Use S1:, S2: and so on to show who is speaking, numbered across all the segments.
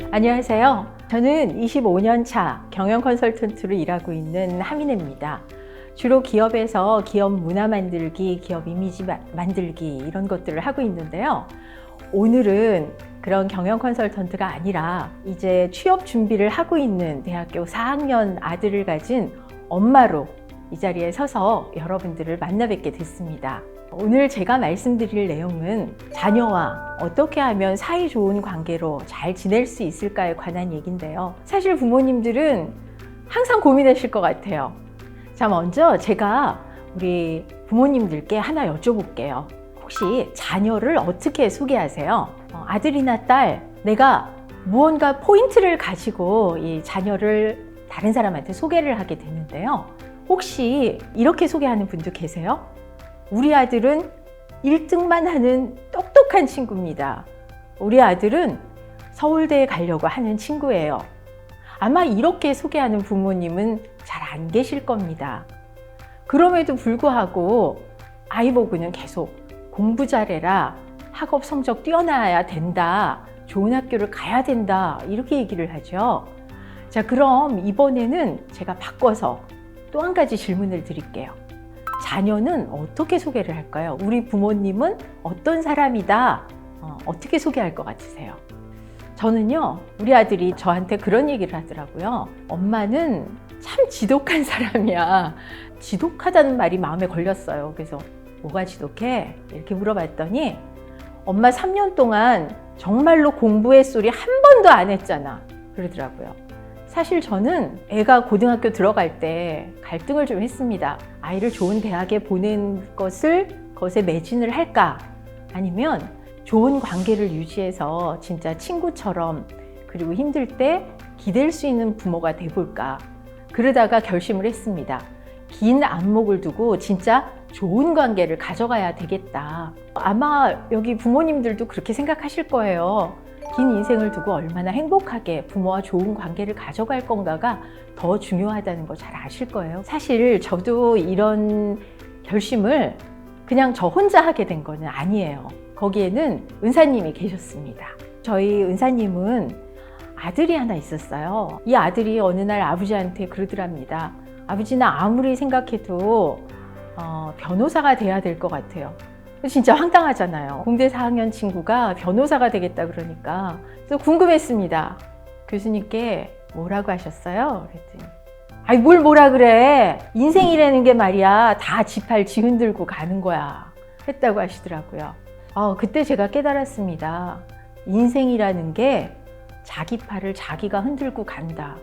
S1: 안녕하세요. 저는 25년 차 경영 컨설턴트로 일하고 있는 하민혜입니다. 주로 기업에서 기업 문화 만들기, 기업 이미지 만들기 이런 것들을 하고 있는데요. 오늘은 그런 경영 컨설턴트가 아니라 이제 취업 준비를 하고 있는 대학교 4학년 아들을 가진 엄마로 이 자리에 서서 여러분들을 만나 뵙게 됐습니다. 오늘 제가 말씀드릴 내용은 자녀와 어떻게 하면 사이 좋은 관계로 잘 지낼 수 있을까에 관한 얘기인데요. 사실 부모님들은 항상 고민하실 것 같아요. 자, 먼저 제가 우리 부모님들께 하나 여쭤볼게요. 혹시 자녀를 어떻게 소개하세요? 아들이나 딸, 내가 무언가 포인트를 가지고 이 자녀를 다른 사람한테 소개를 하게 되는데요. 혹시 이렇게 소개하는 분도 계세요? 우리 아들은 1등만 하는 똑똑한 친구입니다. 우리 아들은 서울대에 가려고 하는 친구예요. 아마 이렇게 소개하는 부모님은 잘 안 계실 겁니다. 그럼에도 불구하고 아이 보고는 계속 공부 잘해라, 학업 성적 뛰어나야 된다, 좋은 학교를 가야 된다 이렇게 얘기를 하죠. 자, 그럼 이번에는 제가 바꿔서 또 한 가지 질문을 드릴게요. 자녀는 어떻게 소개를 할까요? 우리 부모님은 어떤 사람이다? 어떻게 소개할 것 같으세요? 저는요, 우리 아들이 저한테 그런 얘기를 하더라고요. 엄마는 참 지독한 사람이야. 지독하다는 말이 마음에 걸렸어요. 그래서 뭐가 지독해? 이렇게 물어봤더니 엄마 3년 동안 정말로 공부의 소리 한 번도 안 했잖아. 그러더라고요. 사실 저는 애가 고등학교 들어갈 때 갈등을 좀 했습니다. 아이를 좋은 대학에 보낸 것에 매진을 할까? 아니면 좋은 관계를 유지해서 진짜 친구처럼 그리고 힘들 때 기댈 수 있는 부모가 돼볼까? 그러다가 결심을 했습니다. 긴 안목을 두고 진짜 좋은 관계를 가져가야 되겠다. 아마 여기 부모님들도 그렇게 생각하실 거예요. 긴 인생을 두고 얼마나 행복하게 부모와 좋은 관계를 가져갈 건가가 더 중요하다는 거 잘 아실 거예요. 사실 저도 이런 결심을 그냥 저 혼자 하게 된 거는 아니에요. 거기에는 은사님이 계셨습니다. 저희 은사님은 아들이 하나 있었어요. 이 아들이 어느 날 아버지한테 그러더랍니다. 아버지, 나 아무리 생각해도 변호사가 돼야 될 것 같아요. 진짜 황당하잖아요. 공대 4학년 친구가 변호사가 되겠다 그러니까. 그래서 궁금했습니다. 교수님께 뭐라고 하셨어요? 그랬더니 아이, 뭘 뭐라 그래. 인생이라는 게 말이야 다 지팔 지 흔들고 가는 거야 했다고 하시더라고요. 그때 제가 깨달았습니다. 인생이라는 게 자기 팔을 자기가 흔들고 간다.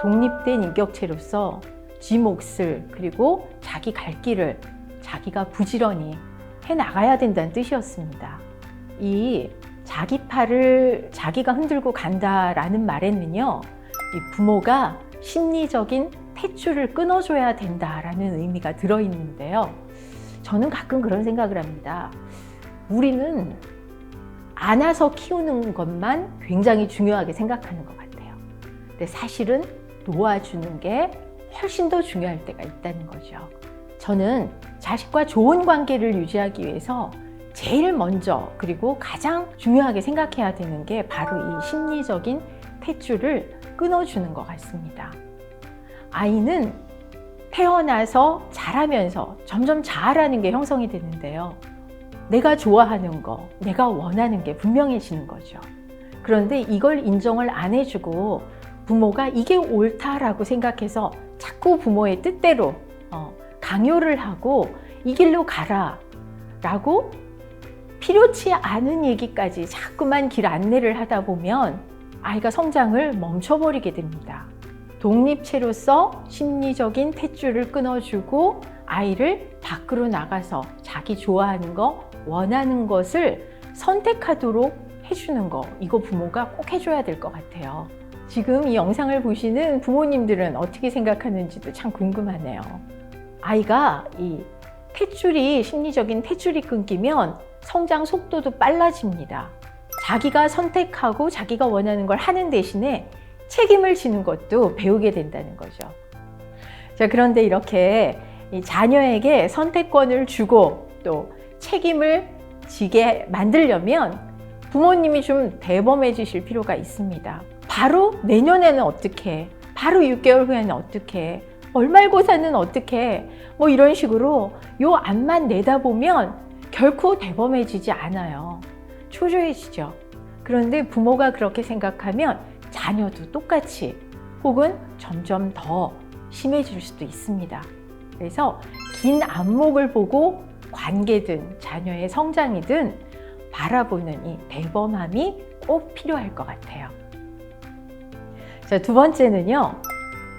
S1: 독립된 인격체로서 지 몫을 그리고 자기 갈 길을 자기가 부지런히 해나가야 된다는 뜻이었습니다. 이 자기 팔을 자기가 흔들고 간다라는 말에는요, 이 부모가 심리적인 탯줄을 끊어줘야 된다라는 의미가 들어있는데요. 저는 가끔 그런 생각을 합니다. 우리는 안아서 키우는 것만 굉장히 중요하게 생각하는 것 같아요. 근데 사실은 놓아주는 게 훨씬 더 중요할 때가 있다는 거죠. 저는 자식과 좋은 관계를 유지하기 위해서 제일 먼저 그리고 가장 중요하게 생각해야 되는 게 바로 이 심리적인 탯줄을 끊어주는 것 같습니다. 아이는 태어나서 자라면서 점점 자아라는 게 형성이 되는데요. 내가 좋아하는 거, 내가 원하는 게 분명해지는 거죠. 그런데 이걸 인정을 안 해주고 부모가 이게 옳다라고 생각해서 자꾸 부모의 뜻대로 강요를 하고 이 길로 가라 라고 필요치 않은 얘기까지 자꾸만 길 안내를 하다 보면 아이가 성장을 멈춰버리게 됩니다. 독립체로서 심리적인 탯줄을 끊어주고 아이를 밖으로 나가서 자기 좋아하는 거, 원하는 것을 선택하도록 해주는 거, 이거 부모가 꼭 해줘야 될 것 같아요. 지금 이 영상을 보시는 부모님들은 어떻게 생각하는지도 참 궁금하네요. 아이가 이 탯줄이, 심리적인 탯줄이 끊기면 성장 속도도 빨라집니다. 자기가 선택하고 자기가 원하는 걸 하는 대신에 책임을 지는 것도 배우게 된다는 거죠. 자, 그런데 이렇게 이 자녀에게 선택권을 주고 또 책임을 지게 만들려면 부모님이 좀 대범해지실 필요가 있습니다. 바로 내년에는 어떻게, 바로 6개월 후에는 어떻게, 월말고사는 어떻게, 뭐 이런 식으로 요 앞만 내다보면 결코 대범해지지 않아요. 초조해지죠. 그런데 부모가 그렇게 생각하면 자녀도 똑같이 혹은 점점 더 심해질 수도 있습니다. 그래서 긴 안목을 보고 관계든 자녀의 성장이든 바라보는 이 대범함이 꼭 필요할 것 같아요. 자, 두 번째는요.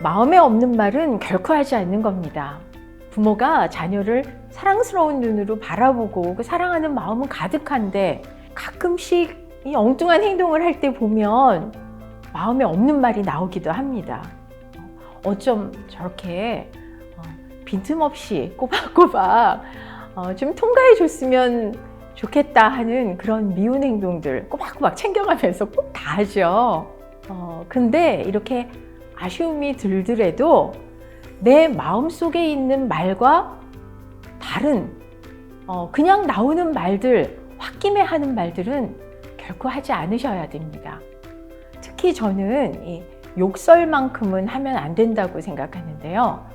S1: 마음에 없는 말은 결코 하지 않는 겁니다. 부모가 자녀를 사랑스러운 눈으로 바라보고 그 사랑하는 마음은 가득한데 가끔씩 이 엉뚱한 행동을 할 때 보면 마음에 없는 말이 나오기도 합니다. 어쩜 저렇게 빈틈없이 꼬박꼬박 좀 통과해 줬으면 좋겠다 하는 그런 미운 행동들 꼬박꼬박 챙겨가면서 꼭 다 하죠. 근데 이렇게 아쉬움이 들더라도 내 마음속에 있는 말과 다른 그냥 나오는 말들, 홧김에 하는 말들은 결코 하지 않으셔야 됩니다. 특히 저는 이 욕설만큼은 하면 안 된다고 생각하는데요.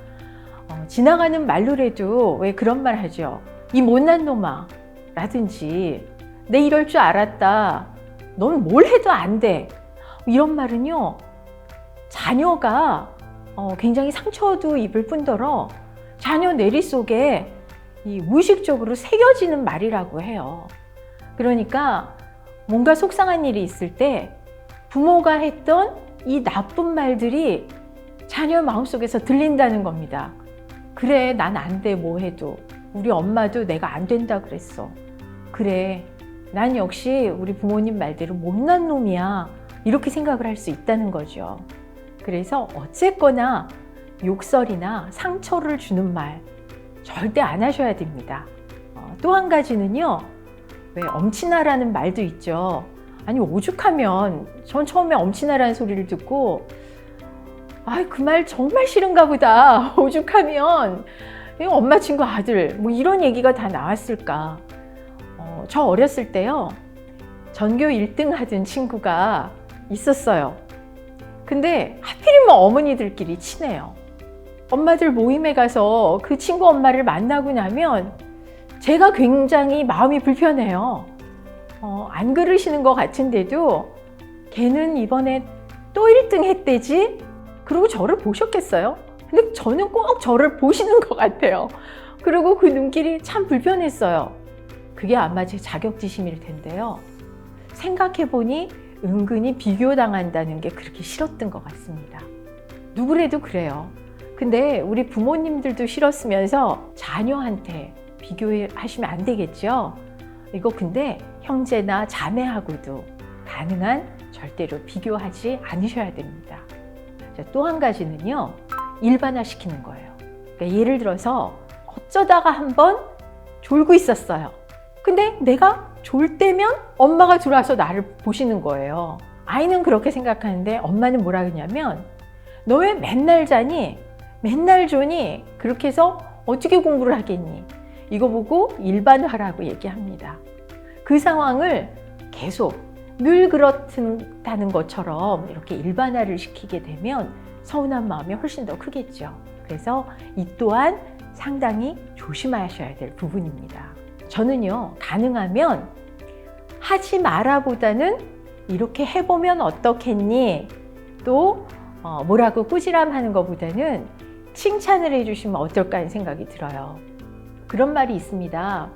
S1: 지나가는 말로라도 왜 그런 말 하죠? 이 못난 놈아 라든지 내 이럴 줄 알았다. 넌 뭘 해도 안 돼. 이런 말은요. 자녀가 굉장히 상처도 입을 뿐더러 자녀 내리 속에 이 무의식적으로 새겨지는 말이라고 해요. 그러니까 뭔가 속상한 일이 있을 때 부모가 했던 이 나쁜 말들이 자녀 마음속에서 들린다는 겁니다. 그래, 난 안 돼, 뭐 해도. 우리 엄마도 내가 안 된다 그랬어. 그래, 난 역시 우리 부모님 말대로 못난 놈이야. 이렇게 생각을 할 수 있다는 거죠. 그래서 어쨌거나 욕설이나 상처를 주는 말 절대 안 하셔야 됩니다. 또 한 가지는요. 왜 엄친아라는 말도 있죠. 아니 오죽하면 전 처음에 엄친아라는 소리를 듣고 그 말 정말 싫은가 보다. 오죽하면 엄마 친구 아들 뭐 이런 얘기가 다 나왔을까. 저 어렸을 때요. 전교 1등 하던 친구가 있었어요. 근데 하필이면 어머니들끼리 친해요. 엄마들 모임에 가서 그 친구 엄마를 만나고 나면 제가 굉장히 마음이 불편해요. 안 그러시는 것 같은데도 걔는 이번에 또 1등 했대지? 그리고 저를 보셨겠어요? 근데 저는 꼭 저를 보시는 것 같아요. 그리고 그 눈길이 참 불편했어요. 그게 아마 제 자격지심일 텐데요. 생각해보니 은근히 비교당한다는 게 그렇게 싫었던 것 같습니다. 누구래도 그래요. 근데 우리 부모님들도 싫었으면서 자녀한테 비교하시면 안 되겠죠? 이거 근데 형제나 자매하고도 가능한 절대로 비교하지 않으셔야 됩니다. 또 한 가지는요. 일반화시키는 거예요. 그러니까 예를 들어서 어쩌다가 한번 졸고 있었어요. 근데 내가 졸 때면 엄마가 들어와서 나를 보시는 거예요. 아이는 그렇게 생각하는데 엄마는 뭐라 그러냐면 너 왜 맨날 자니? 맨날 조니? 그렇게 해서 어떻게 공부를 하겠니? 이거 보고 일반화라고 얘기합니다. 그 상황을 계속 늘 그렇다는 것처럼 이렇게 일반화를 시키게 되면 서운한 마음이 훨씬 더 크겠죠. 그래서 이 또한 상당히 조심하셔야 될 부분입니다. 저는요, 가능하면 하지 마라보다는 이렇게 해보면 어떻겠니? 또 뭐라고 꾸지람하는 것보다는 칭찬을 해주시면 어떨까 하는 생각이 들어요. 그런 말이 있습니다.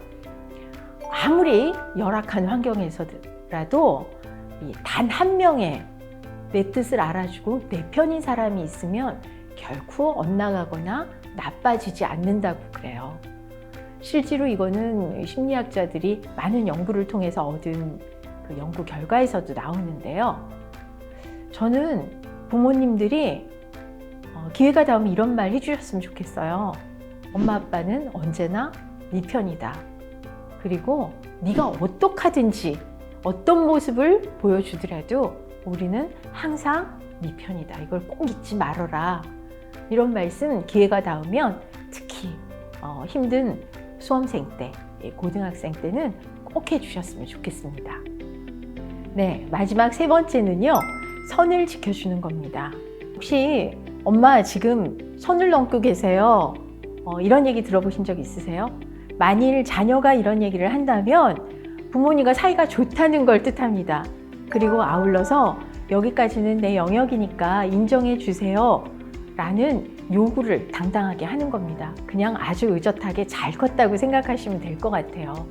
S1: 아무리 열악한 환경에서라도 단 한 명의 내 뜻을 알아주고 내 편인 사람이 있으면 결코 엇나가거나 나빠지지 않는다고 그래요. 실제로 이거는 심리학자들이 많은 연구를 통해서 얻은 그 연구 결과에서도 나오는데요. 저는 부모님들이 기회가 닿으면 이런 말 해주셨으면 좋겠어요. 엄마 아빠는 언제나 네 편이다. 그리고 네가 어떡하든지 어떤 모습을 보여주더라도 우리는 항상 네 편이다. 이걸 꼭 잊지 말아라. 이런 말씀 기회가 닿으면 특히 힘든 수험생 때, 고등학생 때는 꼭 해주셨으면 좋겠습니다. 네, 마지막 세 번째는요. 선을 지켜주는 겁니다. 혹시 엄마 지금 선을 넘고 계세요? 이런 얘기 들어보신 적 있으세요? 만일 자녀가 이런 얘기를 한다면 부모님과 사이가 좋다는 걸 뜻합니다. 그리고 아울러서 여기까지는 내 영역이니까 인정해 주세요 라는 요구를 당당하게 하는 겁니다. 그냥 아주 의젓하게 잘 컸다고 생각하시면 될 것 같아요.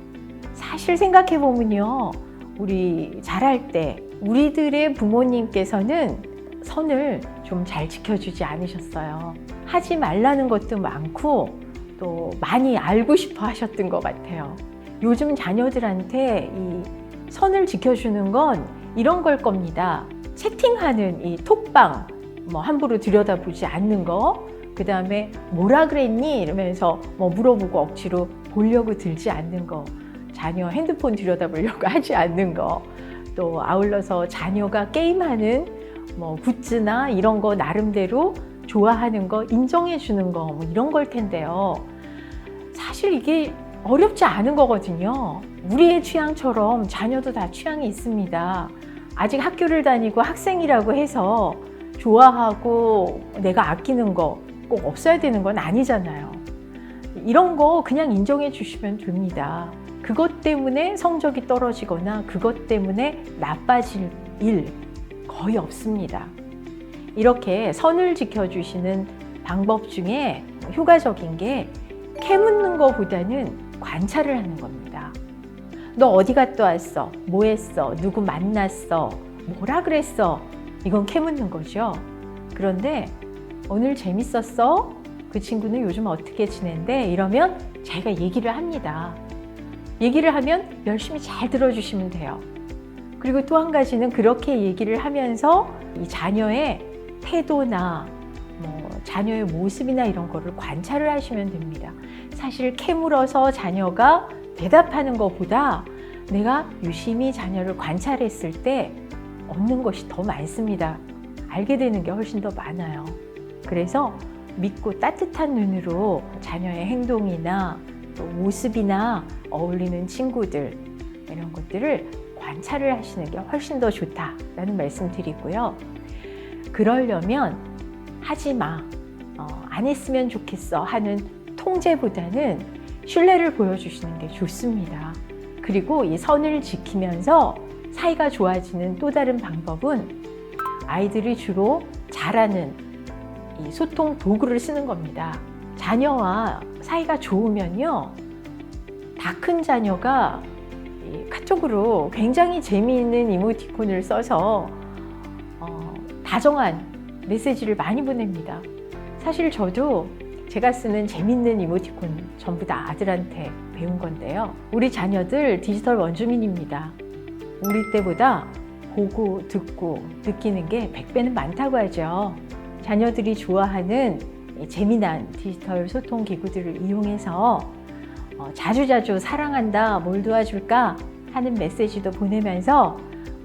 S1: 사실 생각해 보면요, 우리 자랄 때 우리들의 부모님께서는 선을 좀 잘 지켜주지 않으셨어요. 하지 말라는 것도 많고 또 많이 알고 싶어 하셨던 것 같아요. 요즘 자녀들한테 이 선을 지켜주는 건 이런 걸 겁니다. 채팅하는 이 톡방, 함부로 들여다보지 않는 거, 그 다음에 뭐라 그랬니? 이러면서 물어보고 억지로 보려고 들지 않는 거, 자녀 핸드폰 들여다보려고 하지 않는 거, 또 아울러서 자녀가 게임하는 굿즈나 이런 거 나름대로 좋아하는 거 인정해 주는 거 이런 걸 텐데요. 사실 이게 어렵지 않은 거거든요. 우리의 취향처럼 자녀도 다 취향이 있습니다. 아직 학교를 다니고 학생이라고 해서 좋아하고 내가 아끼는 거 꼭 없어야 되는 건 아니잖아요. 이런 거 그냥 인정해 주시면 됩니다. 그것 때문에 성적이 떨어지거나 그것 때문에 나빠질 일 거의 없습니다. 이렇게 선을 지켜주시는 방법 중에 효과적인 게 캐묻는 것보다는 관찰을 하는 겁니다. 너 어디 갔다 왔어? 뭐 했어? 누구 만났어? 뭐라 그랬어? 이건 캐묻는 거죠. 그런데 오늘 재밌었어? 그 친구는 요즘 어떻게 지낸대? 이러면 자기가 얘기를 합니다. 얘기를 하면 열심히 잘 들어주시면 돼요. 그리고 또 한 가지는 그렇게 얘기를 하면서 이 자녀의 태도나 자녀의 모습이나 이런 거를 관찰을 하시면 됩니다. 사실 캐물어서 자녀가 대답하는 것보다 내가 유심히 자녀를 관찰했을 때 얻는 것이 더 많습니다. 알게 되는 게 훨씬 더 많아요. 그래서 믿고 따뜻한 눈으로 자녀의 행동이나 또 모습이나 어울리는 친구들 이런 것들을 관찰을 하시는 게 훨씬 더 좋다라는 말씀 드리고요. 그러려면 하지 마, 안 했으면 좋겠어 하는 통제보다는 신뢰를 보여주시는 게 좋습니다. 그리고 이 선을 지키면서 사이가 좋아지는 또 다른 방법은 아이들이 주로 잘하는 이 소통 도구를 쓰는 겁니다. 자녀와 사이가 좋으면요, 다 큰 자녀가 카톡으로 굉장히 재미있는 이모티콘을 써서 다정한 메시지를 많이 보냅니다. 사실 저도 제가 쓰는 재밌는 이모티콘 전부 다 아들한테 배운 건데요. 우리 자녀들 디지털 원주민입니다. 우리 때보다 보고 듣고 느끼는 게 100배는 많다고 하죠. 자녀들이 좋아하는 재미난 디지털 소통 기구들을 이용해서 자주자주 사랑한다, 뭘 도와줄까 하는 메시지도 보내면서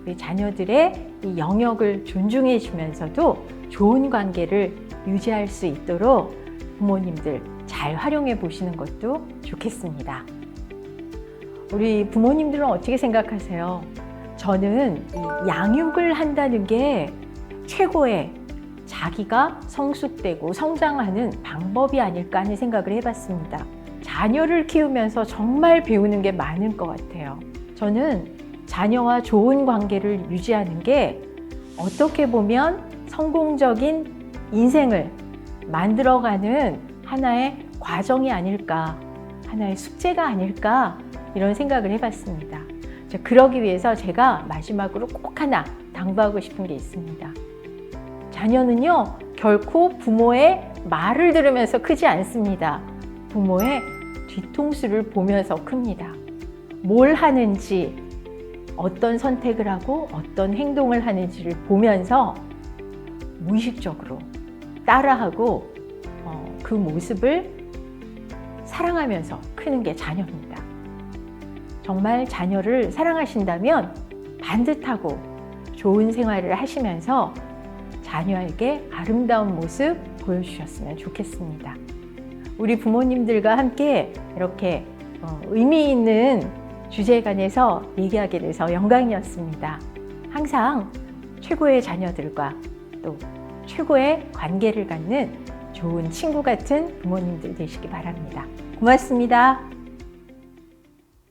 S1: 우리 자녀들의 이 영역을 존중해 주면서도 좋은 관계를 유지할 수 있도록 부모님들 잘 활용해 보시는 것도 좋겠습니다. 우리 부모님들은 어떻게 생각하세요? 저는 이 양육을 한다는 게 최고의 자기가 성숙되고 성장하는 방법이 아닐까 하는 생각을 해봤습니다. 자녀를 키우면서 정말 배우는 게 많을 것 같아요. 저는 자녀와 좋은 관계를 유지하는 게 어떻게 보면 성공적인 인생을 만들어가는 하나의 과정이 아닐까, 하나의 숙제가 아닐까 이런 생각을 해봤습니다. 그러기 위해서 제가 마지막으로 꼭 하나 당부하고 싶은 게 있습니다. 자녀는요, 결코 부모의 말을 들으면서 크지 않습니다. 부모의 뒤통수를 보면서 큽니다. 뭘 하는지, 어떤 선택을 하고 어떤 행동을 하는지를 보면서 무의식적으로 따라하고 그 모습을 사랑하면서 크는 게 자녀입니다. 정말 자녀를 사랑하신다면 반듯하고 좋은 생활을 하시면서 자녀에게 아름다운 모습 보여주셨으면 좋겠습니다. 우리 부모님들과 함께 이렇게 의미 있는 주제에 관해서 얘기하게 돼서 영광이었습니다. 항상 최고의 자녀들과 또 최고의 관계를 갖는 좋은 친구 같은 부모님들 되시기 바랍니다. 고맙습니다.